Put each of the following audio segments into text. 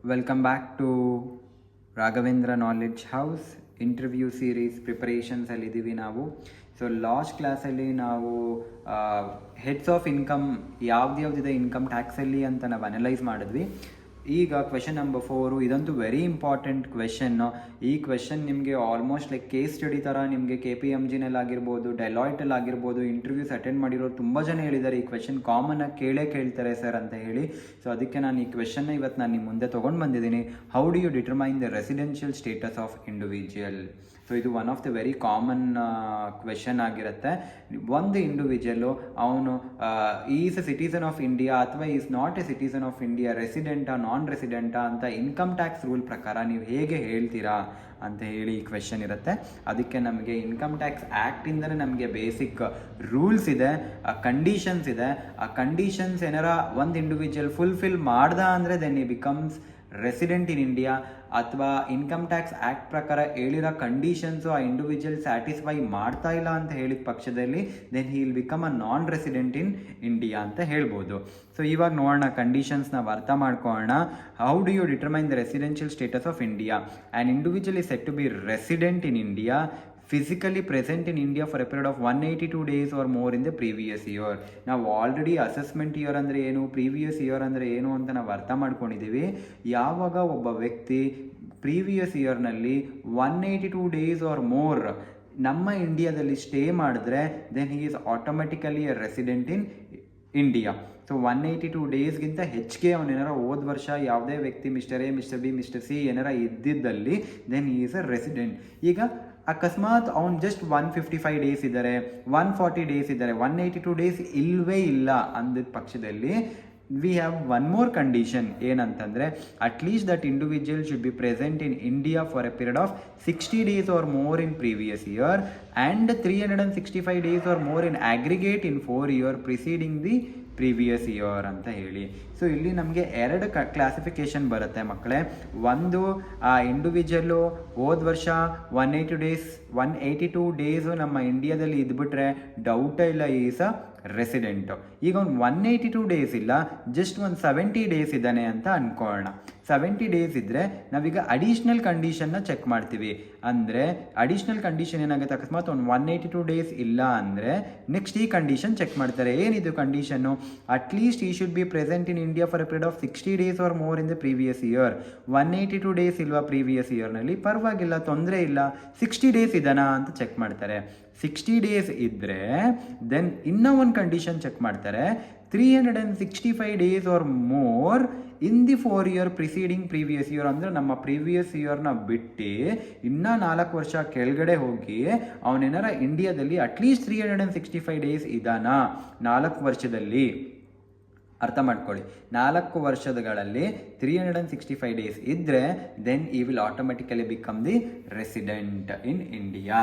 Welcome back to Raghavendra knowledge house interview series ಪ್ರಿಪರೇಷನ್ಸಲ್ಲಿದ್ದೀವಿ ನಾವು. So last ಕ್ಲಾಸಲ್ಲಿ ನಾವು ಹೆಡ್ಸ್ ಆಫ್ ಇನ್ಕಮ್ ಯಾವ್ದ್ಯಾವ್ದಿದೆ ಇನ್ಕಮ್ ಟ್ಯಾಕ್ಸಲ್ಲಿ ಅಂತ ನಾವು ಅನಲೈಸ್ ಮಾಡಿದ್ವಿ. ಈಗ ಕ್ವೆಶನ್ ನಂಬರ್ 4, ಇದಂತೂ ವೆರಿ ಇಂಪಾರ್ಟೆಂಟ್ ಕ್ವೆಶನ್ನು. ಈ ಕ್ವೆಶನ್ ನಿಮಗೆ ಆಲ್ಮೋಸ್ಟ್ ಲೈಕ್ ಕೇಸ್ ಸ್ಟಡಿ ಥರ ನಿಮಗೆ KPMGನಲ್ಲಿ ಆಗಿರ್ಬೋದು, ಡೆಲಾಯ್ಟಲ್ಲಿ ಆಗಿರ್ಬೋದು, ಇಂಟರ್ವ್ಯೂಸ್ ಅಟೆಂಡ್ ಮಾಡಿರೋರು ತುಂಬ ಜನ ಹೇಳಿದ್ದಾರೆ ಈ ಕ್ವೆಶನ್ ಕಾಮನ್ನಾಗಿ ಕೇಳ್ತಾರೆ ಸರ್ ಅಂತ ಹೇಳಿ. ಸೊ ಅದಕ್ಕೆ ನಾನು ಈ ಕ್ವೆಶನ್ನ ಇವತ್ತು ನಾನು ನಿಮ್ಮ ಮುಂದೆ ತೊಗೊಂಡು ಬಂದಿದ್ದೀನಿ. How do you determine the residential status of individual? So ಇದು one of the very common question ಆಗಿರುತ್ತೆ. ಒಂದು ಇಂಡಿವಿಜುವಲ್ಲು ಅವನು is a citizen of India ಅಥವಾ is not a citizen of India, ರೆಸಿಡೆಂಟಾ ನಾನ್ ರೆಸಿಡೆಂಟಾ ಅಂತ ಇನ್ಕಮ್ ಟ್ಯಾಕ್ಸ್ ರೂಲ್ ಪ್ರಕಾರ ನೀವು ಹೇಗೆ ಹೇಳ್ತೀರಾ ಅಂತ ಹೇಳಿ ಈ ಕ್ವೆಶನ್ ಇರುತ್ತೆ. ಅದಕ್ಕೆ ನಮಗೆ ಇನ್ಕಮ್ ಟ್ಯಾಕ್ಸ್ ಆ್ಯಕ್ಟಿಂದಲೇ ನಮಗೆ ಬೇಸಿಕ್ ರೂಲ್ಸ್ ಇದೆ, ಕಂಡೀಷನ್ಸ್ ಇದೆ. ಆ ಕಂಡೀಷನ್ಸ್ ಏನಾರ ಒಂದು ಇಂಡಿವಿಜುವಲ್ ಫುಲ್ಫಿಲ್ ಮಾಡ್ದ ಅಂದರೆ ದೆನ್ ಈ ಬಿಕಮ್ಸ್ ರೆಸಿಡೆಂಟ್ ಇನ್ ಇಂಡಿಯಾ. ಅಥವಾ ಇನ್ಕಮ್ ಟ್ಯಾಕ್ಸ್ ಆ್ಯಕ್ಟ್ ಪ್ರಕಾರ ಹೇಳಿರೋ ಕಂಡೀಷನ್ಸು ಆ ಇಂಡಿವಿಜುವಲ್ ಸ್ಯಾಟಿಸ್ಫೈ ಮಾಡ್ತಾ ಇಲ್ಲ ಅಂತ ಹೇಳಿದ ಪಕ್ಷದಲ್ಲಿ then he will become a non resident in India ಅಂತ ಹೇಳ್ಬೋದು. ಸೊ ಇವಾಗ ನೋಡೋಣ, ಕಂಡೀಷನ್ಸ್ ನಾವು ಅರ್ಥ ಮಾಡ್ಕೊಳ್ಳೋಣ. How do you determine the residential status of India? An individual is said to be resident in India, physically present in India for a period of 182 days or more in the previous year. ನಾವು already assessment year ಅಂದರೆ ಏನು, previous year ಅಂದರೆ ಏನು ಅಂತ ನಾವು ಅರ್ಥ ಮಾಡ್ಕೊಂಡಿದ್ದೀವಿ. ಯಾವಾಗ ಒಬ್ಬ ವ್ಯಕ್ತಿ ಪ್ರೀವಿಯಸ್ ಇಯರ್ನಲ್ಲಿ 182 ಡೇಸ್ ಆರ್ ಮೋರ್ ನಮ್ಮ ಇಂಡಿಯಾದಲ್ಲಿ ಸ್ಟೇ ಮಾಡಿದ್ರೆ then he is automatically a resident in India. So 182 ಡೇಸ್ಗಿಂತ ಹೆಚ್ಚಿಗೆ ಅವನೇನಾರ ಹೋದ ವರ್ಷ ಯಾವುದೇ ವ್ಯಕ್ತಿ mister A, mister B, mister C ಏನಾರ ಇದ್ದಿದ್ದಲ್ಲಿ then he is a resident. ಈಗ ಅಕಸ್ಮಾತ್ ಅವ್ನು ಜಸ್ಟ್ 155 ಡೇಸ್ ಇದ್ದಾರೆ, 140 ಡೇಸ್ ಇದ್ದಾರೆ, 182 ಡೇಸ್ ಇಲ್ಲವೇ ಇಲ್ಲ ಅಂದಿದ್ದ ಪಕ್ಷದಲ್ಲಿ we have one more condition. ಏನಂತಂದರೆ at least that individual should be present in India for a period of 60 days or more in previous year and 365 days or more in aggregate in 4 year preceding the previous year ಅಂತ ಹೇಳಿ. So ಇಲ್ಲಿ ನಮಗೆ ಎರಡು classification ಬರುತ್ತೆ ಮಕ್ಕಳೇ. ಒಂದು ಆ individual ಹೋದ ವರ್ಷ 182 ಡೇಸು ನಮ್ಮ ಇಂಡಿಯಾದಲ್ಲಿ ಇದ್ಬಿಟ್ರೆ ಡೌಟೇ ಇಲ್ಲ ಈಸ್ ಅ ರೆಸಿಡೆಂಟು. ಈಗ ಒಂದು 182 ಡೇಸ್ ಇಲ್ಲ, ಜಸ್ಟ್ ಒಂದು 70 ಡೇಸ್ ಇದ್ದಾನೆ ಅಂತ ಅಂದ್ಕೊಳ್ಳೋಣ. 70 ಡೇಸ್ ಇದ್ದರೆ ನಾವೀಗ ಅಡಿಷ್ನಲ್ ಕಂಡೀಷನ್ನ ಚೆಕ್ ಮಾಡ್ತೀವಿ. ಅಂದರೆ ಅಡಿಷ್ನಲ್ ಕಂಡೀಷನ್ ಏನಾಗುತ್ತೆ, ಅಕಸ್ಮಾತ್ ಒಂದು 182 ಡೇಸ್ ಇಲ್ಲ ಅಂದರೆ ನೆಕ್ಸ್ಟ್ ಈ ಕಂಡೀಷನ್ ಚೆಕ್ ಮಾಡ್ತಾರೆ. ಏನಿದು condition? At least he should be present in India for a period of 60 days or more in the previous year. 182 days ಇಲ್ವಾ ಪ್ರೀವಿಯಸ್ ಇಯರ್ನಲ್ಲಿ? ಪರವಾಗಿಲ್ಲ, ತೊಂದರೆ ಇಲ್ಲ, 60 ಡೇಸ್ ಇದ್ದಾನಾ ಅಂತ ಚೆಕ್ ಮಾಡ್ತಾರೆ. 60 ಡೇಸ್ ಇದ್ದರೆ ದೆನ್ ಇನ್ನೂ ಒಂದು ಕಂಡೀಷನ್ ಚೆಕ್ ಮಾಡ್ತಾರೆ, 365 days or more in the 4 year preceding previous year. ಅಂದರೆ ನಮ್ಮ ಪ್ರೀವಿಯಸ್ ಇಯರ್ನ ಬಿಟ್ಟು ಇನ್ನೂ 4 ವರ್ಷ ಕೆಳಗಡೆ ಹೋಗಿ ಅವನೇನಾರ ಇಂಡಿಯಾದಲ್ಲಿ ಅಟ್ಲೀಸ್ಟ್ 365 ಡೇಸ್ ಇದ್ದಾನಾ 4 ವರ್ಷದಲ್ಲಿ. ಅರ್ಥ ಮಾಡ್ಕೊಳ್ಳಿ, 4 ವರ್ಷಗಳಲ್ಲಿ 365 ಡೇಸ್ ಇದ್ದರೆ ದೆನ್ ಈ will automatically become the resident in India.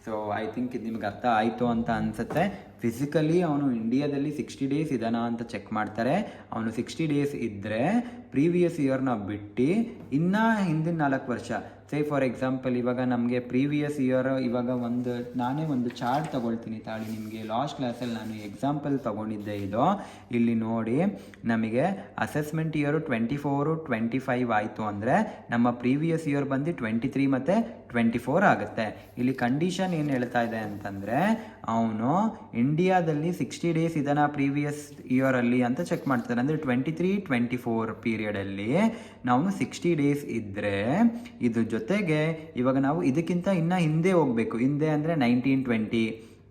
So I think ಇದು ನಿಮ್ಗೆ ಅರ್ಥ ಆಯಿತು ಅಂತ ಅನಿಸುತ್ತೆ. ಫಿಸಿಕಲಿ ಅವನು ಇಂಡಿಯಾದಲ್ಲಿ 60 ಡೇಸ್ ಇದ್ದಾನ ಅಂತ ಚೆಕ್ ಮಾಡ್ತಾರೆ. ಅವನು 60 ಡೇಸ್ ಇದ್ದರೆ ಪ್ರೀವಿಯಸ್ ಇಯರ್ನ ಬಿಟ್ಟು ಇನ್ನೂ ಹಿಂದಿನ 4 ವರ್ಷ, ಸೇ ಫಾರ್ ಎಕ್ಸಾಂಪಲ್ ಇವಾಗ ನಮಗೆ ಪ್ರೀವಿಯಸ್ ಇಯರ್, ಇವಾಗ ನಾನೇ ಒಂದು ಚಾರ್ಟ್ ತೊಗೊಳ್ತೀನಿ ತಾಳಿ ನಿಮಗೆ. ಲಾಸ್ಟ್ ಕ್ಲಾಸಲ್ಲಿ ನಾನು ಎಕ್ಸಾಂಪಲ್ ತೊಗೊಂಡಿದ್ದೆ ಇದು. ಇಲ್ಲಿ ನೋಡಿ, ನಮಗೆ ಅಸೆಸ್ಮೆಂಟ್ ಇಯರು 24, 25 ಆಯಿತು ಅಂದರೆ ನಮ್ಮ ಪ್ರೀವಿಯಸ್ ಇಯರ್ ಬಂದು 23 ಮತ್ತು 24 ಆಗುತ್ತೆ. ಇಲ್ಲಿ ಕಂಡೀಷನ್ ಏನು ಹೇಳ್ತಾ ಇದೆ ಅಂತಂದರೆ ಅವನು ಇಂಡಿಯಾದಲ್ಲಿ 60 ಡೇಸ್ ಇದನ್ನ ಪ್ರೀವಿಯಸ್ ಇಯರಲ್ಲಿ ಅಂತ ಚೆಕ್ ಮಾಡ್ತಾರೆ. ಅಂದರೆ 23-24 ಪೀರಿಯಡಲ್ಲಿ ನಾವು 60 ಡೇಸ್ ಇದ್ದರೆ ಇದು ಜೊತೆಗೆ ಇವಾಗ ನಾವು ಇದಕ್ಕಿಂತ ಇನ್ನೂ ಹಿಂದೆ ಹೋಗಬೇಕು. ಹಿಂದೆ ಅಂದರೆ 1920,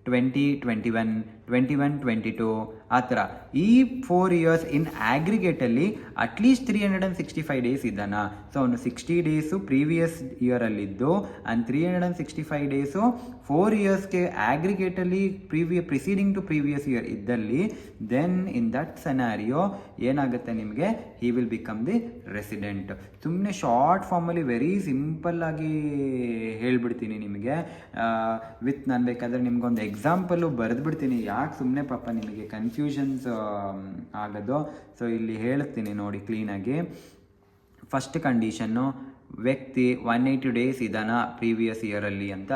2021, 21-22 ಆ ಥರ ಈ 4 ಇಯರ್ಸ್ ಇನ್ ಆಗ್ರಿಗೇಟಲ್ಲಿ ಅಟ್ಲೀಸ್ಟ್ 365 ಡೇಸ್ ಇದ್ದಾನ. ಸೊ ಅವನು 60 ಡೇಸು ಪ್ರೀವಿಯಸ್ ಇಯರಲ್ಲಿದ್ದು ಆ್ಯಂಡ್ 365 ಡೇಸು 4 ಇಯರ್ಸ್ಗೆ ಆಗ್ರಿಗೇಟಲ್ಲಿ ಪ್ರಿಸೀಡಿಂಗ್ ಟು ಪ್ರೀವಿಯಸ್ ಇಯರ್ ಇದ್ದಲ್ಲಿ ದೆನ್ ಇನ್ ದಟ್ ಸೆನಾರಿಯೋ ಏನಾಗುತ್ತೆ ನಿಮಗೆ, he will become the resident. ಸುಮ್ಮನೆ ಶಾರ್ಟ್ ಫಾರ್ಮಲ್ಲಿ ವೆರಿ ಸಿಂಪಲ್ಲಾಗಿ ಹೇಳ್ಬಿಡ್ತೀನಿ ನಿಮಗೆ. ನಾನು ಬೇಕಾದರೆ ನಿಮ್ಗೊಂದು ಎಕ್ಸಾಂಪಲ್ಲು ಬರೆದ್ಬಿಡ್ತೀನಿ, ಯಾಕೆ ಸುಮ್ಮನೆ ಪಾಪ ನಿಮಗೆ ಕನ್ಫ್ಯೂಷನ್ಸ್ ಆಗೋದು. ಸೊ ಇಲ್ಲಿ ಹೇಳ್ತೀನಿ ನೋಡಿ ಕ್ಲೀನಾಗಿ. ಫಸ್ಟ್ ಕಂಡೀಷನ್ನು, ವ್ಯಕ್ತಿ 180 ಡೇಸ್ ಇದಾನ ಪ್ರೀವಿಯಸ್ ಇಯರಲ್ಲಿ ಅಂತ.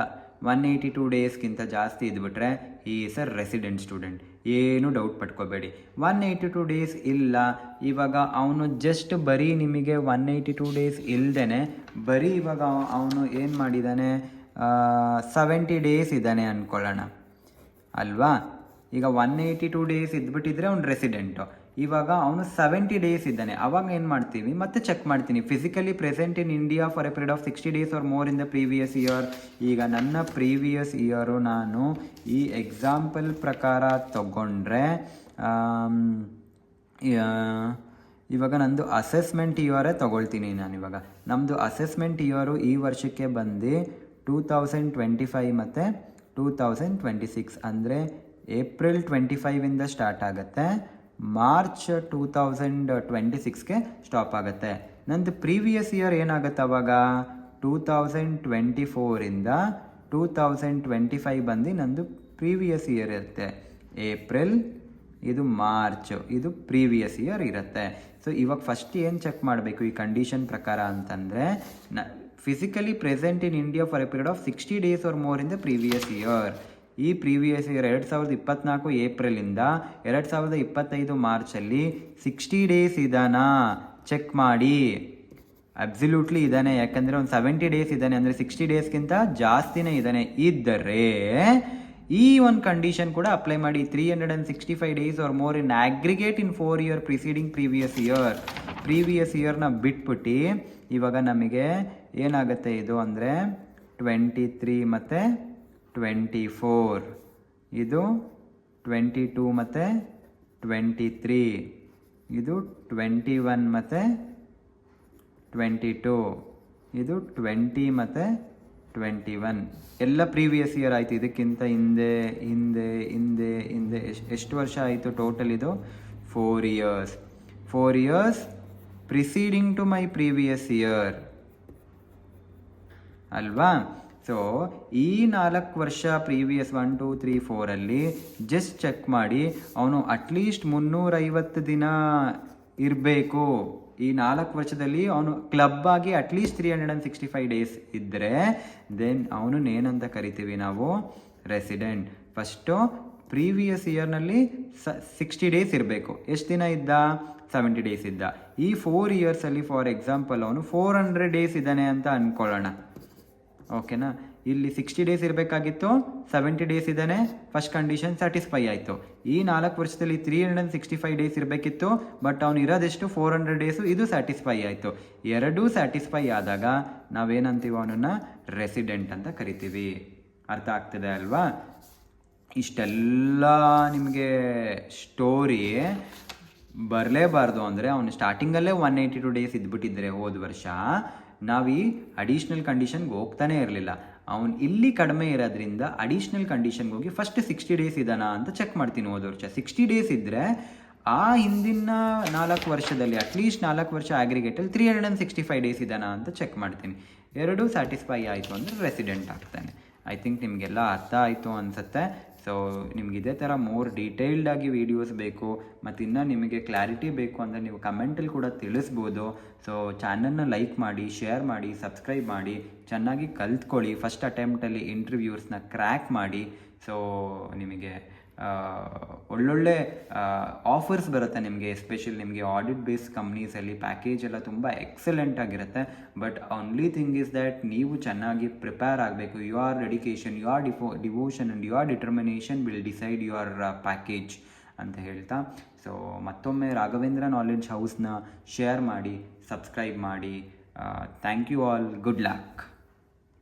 182 ಡೇಸ್ಗಿಂತ ಜಾಸ್ತಿ ಇದ್ಬಿಟ್ರೆ ಈ ಈಸ್ ಅ ರೆಸಿಡೆಂಟ್ ಸ್ಟೂಡೆಂಟ್. ಏನು ಡೌಟ್ ಪಡ್ಕೋಬೇಡಿ. 182 ಡೇಸ್ ಇಲ್ಲ, ಇವಾಗ ಅವನು ಜಸ್ಟ್ ಬರೀ ನಿಮಗೆ 182 ಡೇಸ್ ಇಲ್ದೇ ಬರೀ ಇವಾಗ ಅವನು ಏನು ಮಾಡಿದ್ದಾನೆ, 70 ಡೇಸ್ ಇದ್ದಾನೆ ಅಂದ್ಕೊಳ್ಳೋಣ ಅಲ್ವಾ. ಈಗ 182 ಡೇಸ್ ಇದ್ಬಿಟ್ಟಿದ್ರೆ ಅವ್ನು ರೆಸಿಡೆಂಟು. ಇವಾಗ ಅವನು 70 ಡೇಸ್ ಇದ್ದಾನೆ. ಅವಾಗ ಏನು ಮಾಡ್ತೀವಿ, ಮತ್ತೆ ಚೆಕ್ ಮಾಡ್ತೀನಿ, physically present in India for a period of 60 days or more in the previous year. ಈಗ ನನ್ನ ಪ್ರೀವಿಯಸ್ ಇಯರು ನಾನು ಈ ಎಕ್ಸಾಂಪಲ್ ಪ್ರಕಾರ ತಗೊಂಡ್ರೆ ಇವಾಗ ನಂದು ಅಸೆಸ್ಮೆಂಟ್ ಇಯರೇ ತೊಗೊಳ್ತೀನಿ ನಾನು. ಇವಾಗ ನಮ್ಮದು ಅಸೆಸ್ಮೆಂಟ್ ಇಯರು ಈ ವರ್ಷಕ್ಕೆ ಬಂದು 2025 ಮತ್ತು 2026 ಅಂದರೆ ಏಪ್ರಿಲ್ 25ಇಂದ ಸ್ಟಾರ್ಟ್ ಆಗುತ್ತೆ, ಮಾರ್ಚ್ 2026ಗೆ ಸ್ಟಾಪ್ ಆಗುತ್ತೆ. ನಂದು ಪ್ರೀವಿಯಸ್ ಇಯರ್ ಏನಾಗುತ್ತೆ ಅವಾಗ 2024ಇಂದ 2025 ಬಂದು ನಂದು ಪ್ರೀವಿಯಸ್ ಇಯರ್ ಇರುತ್ತೆ. ಏಪ್ರಿಲ್, ಇದು ಮಾರ್ಚ್, ಇದು ಪ್ರೀವಿಯಸ್ ಇಯರ್ ಇರುತ್ತೆ. ಸೊ ಇವಾಗ ಫಸ್ಟ್ ಏನು ಚೆಕ್ ಮಾಡಬೇಕು ಈ ಕಂಡೀಷನ್ ಪ್ರಕಾರ ಅಂತಂದರೆ, physically present in India for a period of 60 days or more in the previous year. ಈ ಪ್ರೀವಿಯಸ್ ಇಯರ್ 2024 ಏಪ್ರಿಲಿಂದ 2025 ಮಾರ್ಚಲ್ಲಿ 60 ಡೇಸ್ ಇದ್ದಾನಾ ಚೆಕ್ ಮಾಡಿ. ಅಬ್ಸಲ್ಯೂಟ್ಲಿ ಇದ್ದಾನೆ, ಯಾಕಂದರೆ ಒಂದು 70 ಡೇಸ್ ಇದ್ದಾನೆ ಅಂದರೆ 60 ಡೇಸ್ಗಿಂತ ಜಾಸ್ತಿನೇ ಇದ್ದಾನೆ. ಇದ್ದರೆ ಈ ಒಂದು ಕಂಡೀಷನ್ ಕೂಡ ಅಪ್ಲೈ ಮಾಡಿ, 365 days or more in aggregate in 4 year preceding previous ಇಯರ್ನ ಬಿಟ್ಬಿಟ್ಟು ಇವಾಗ ನಮಗೆ ಏನಾಗುತ್ತೆ ಇದು ಅಂದರೆ 23 ಮತ್ತು 24, ಇದು 22 ಮತ್ತು 23, ಇದು 21 ಮತ್ತು 22, ಇದು 20 ಮತ್ತು 21 ಎಲ್ಲ ಪ್ರೀವಿಯಸ್ ಇಯರ್ ಆಯಿತು. ಇದಕ್ಕಿಂತ ಹಿಂದೆ ಹಿಂದೆ ಹಿಂದೆ ಹಿಂದೆ ಎಷ್ಟು ವರ್ಷ ಆಯಿತು ಟೋಟಲ್? ಇದು 4 years preceding to my previous year ಅಲ್ವಾ. ಸೊ ಈ 4 ವರ್ಷ ಪ್ರೀವಿಯಸ್ 1 2 3 4ಅಲ್ಲಿ ಜಸ್ಟ್ ಚೆಕ್ ಮಾಡಿ, ಅವನು ಅಟ್ಲೀಸ್ಟ್ 350 ದಿನ ಇರಬೇಕು. ಈ 4 ವರ್ಷದಲ್ಲಿ ಅವನು ಕ್ಲಬ್ ಆಗಿ ಅಟ್ಲೀಸ್ಟ್ 365 ಡೇಸ್ ಇದ್ದರೆ ದೆನ್ ಅವನು ಏನಂತ ಕರಿತೀವಿ ನಾವು, ರೆಸಿಡೆಂಟ್. ಫಸ್ಟು ಪ್ರೀವಿಯಸ್ ಇಯರ್ನಲ್ಲಿ 60 ಡೇಸ್ ಇರಬೇಕು. ಎಷ್ಟು ದಿನ ಇದ್ದ? 70 ಡೇಸ್ ಇದ್ದ. ಈ 4 ಇಯರ್ಸಲ್ಲಿ ಫಾರ್ ಎಕ್ಸಾಂಪಲ್ ಅವನು 400 ಡೇಸ್ ಇದ್ದಾನೆ ಅಂತ ಅಂದ್ಕೊಳ್ಳೋಣ, ಓಕೆನಾ. ಇಲ್ಲಿ 60 ಡೇಸ್ ಇರಬೇಕಾಗಿತ್ತು, 70 ಡೇಸ್ ಇದ್ದಾನೆ, ಫಸ್ಟ್ ಕಂಡೀಷನ್ ಸ್ಯಾಟಿಸ್ಫೈ ಆಯಿತು. ಈ 4 ವರ್ಷದಲ್ಲಿ 365 ಡೇಸ್ ಇರಬೇಕಿತ್ತು, ಬಟ್ ಅವನು ಇರೋದೆಷ್ಟು 400 ಡೇಸು, ಇದು ಸ್ಯಾಟಿಸ್ಫೈ ಆಯಿತು. ಎರಡೂ ಸ್ಯಾಟಿಸ್ಫೈ ಆದಾಗ ನಾವೇನಂತೀವಿ, ಅವನನ್ನು ರೆಸಿಡೆಂಟ್ ಅಂತ ಕರಿತೀವಿ. ಅರ್ಥ ಆಗ್ತದೆ ಅಲ್ವಾ? ಇಷ್ಟೆಲ್ಲ ನಿಮಗೆ ಸ್ಟೋರಿ ಬರಲೇಬಾರ್ದು ಅಂದರೆ ಅವನು ಸ್ಟಾರ್ಟಿಂಗಲ್ಲೇ 182 ಡೇಸ್ ಇದ್ಬಿಟ್ಟಿದ್ರೆ ಹೋದ ವರ್ಷ, ನಾವು ಈ ಅಡಿಷ್ನಲ್ ಕಂಡೀಷನ್ಗೆ ಹೋಗ್ತಾನೆ ಇರಲಿಲ್ಲ. ಅವನು ಇಲ್ಲಿ ಕಡಿಮೆ ಇರೋದ್ರಿಂದ ಅಡಿಷ್ನಲ್ ಕಂಡೀಷನ್ಗೆ ಹೋಗಿ ಫಸ್ಟ್ 60 ಡೇಸ್ ಇದ್ದಾನಾ ಅಂತ ಚೆಕ್ ಮಾಡ್ತೀನಿ. ಹೋದ ವರ್ಷ 60 ಡೇಸ್ ಇದ್ದರೆ ಆ ಹಿಂದಿನ 4 ವರ್ಷದಲ್ಲಿ ಅಟ್ಲೀಸ್ಟ್ 4 ವರ್ಷ ಆಗ್ರಿಗೇಟಲ್ಲಿ 365 ಡೇಸ್ ಇದ್ದಾನಾ ಅಂತ ಚೆಕ್ ಮಾಡ್ತೀನಿ. ಎರಡೂ ಸ್ಯಾಟಿಸ್ಫೈ ಆಯಿತು ಅಂದರೆ ರೆಸಿಡೆಂಟ್ ಆಗ್ತಾನೆ. ಐ ಥಿಂಕ್ ನಿಮಗೆಲ್ಲ ಅರ್ಥ ಆಯಿತು ಅನಿಸುತ್ತೆ. ಸೊ ನಿಮ್ಗೆ ಇದೇ ಥರ ಮೋರ್ ಡೀಟೇಲ್ಡಾಗಿ ವೀಡಿಯೋಸ್ ಬೇಕು ಮತ್ತು ಇನ್ನೂ ನಿಮಗೆ ಕ್ಲಾರಿಟಿ ಬೇಕು ಅಂದರೆ ನೀವು ಕಮೆಂಟಲ್ಲಿ ಕೂಡ ತಿಳಿಸ್ಬೋದು. ಸೊ ಚಾನಲ್ನ ಲೈಕ್ ಮಾಡಿ, ಶೇರ್ ಮಾಡಿ, ಸಬ್ಸ್ಕ್ರೈಬ್ ಮಾಡಿ, ಚೆನ್ನಾಗಿ ಕಲ್ತ್ಕೊಳ್ಳಿ. ಫಸ್ಟ್ ಅಟೆಂಪ್ಟಲ್ಲಿ ಇಂಟರ್ವ್ಯೂಸ್ನ ಕ್ರ್ಯಾಕ್ ಮಾಡಿ. ಸೊ ನಿಮಗೆ ಒಳ್ಳೊಳ್ಳೆ ಆಫರ್ಸ್ ಬರುತ್ತೆ ನಿಮಗೆ, ಎಸ್ಪೆಷಲಿ ನಿಮಗೆ ಆಡಿಟ್ ಬೇಸ್ಡ್ ಕಂಪ್ನೀಸಲ್ಲಿ ಪ್ಯಾಕೇಜ್ ಎಲ್ಲ ತುಂಬ ಎಕ್ಸಲೆಂಟ್ ಆಗಿರುತ್ತೆ. But only thing is that ನೀವು ಚೆನ್ನಾಗಿ ಪ್ರಿಪೇರ್ ಆಗಬೇಕು. Your dedication, your devotion and your determination will decide your package ಅಂತ ಹೇಳ್ತಾ, ಸೊ ಮತ್ತೊಮ್ಮೆ ರಾಘವೇಂದ್ರ ನಾಲೆಡ್ಜ್ ಹೌಸ್ನ ಶೇರ್ ಮಾಡಿ, ಸಬ್ಸ್ಕ್ರೈಬ್ ಮಾಡಿ. Thank you all. Good luck.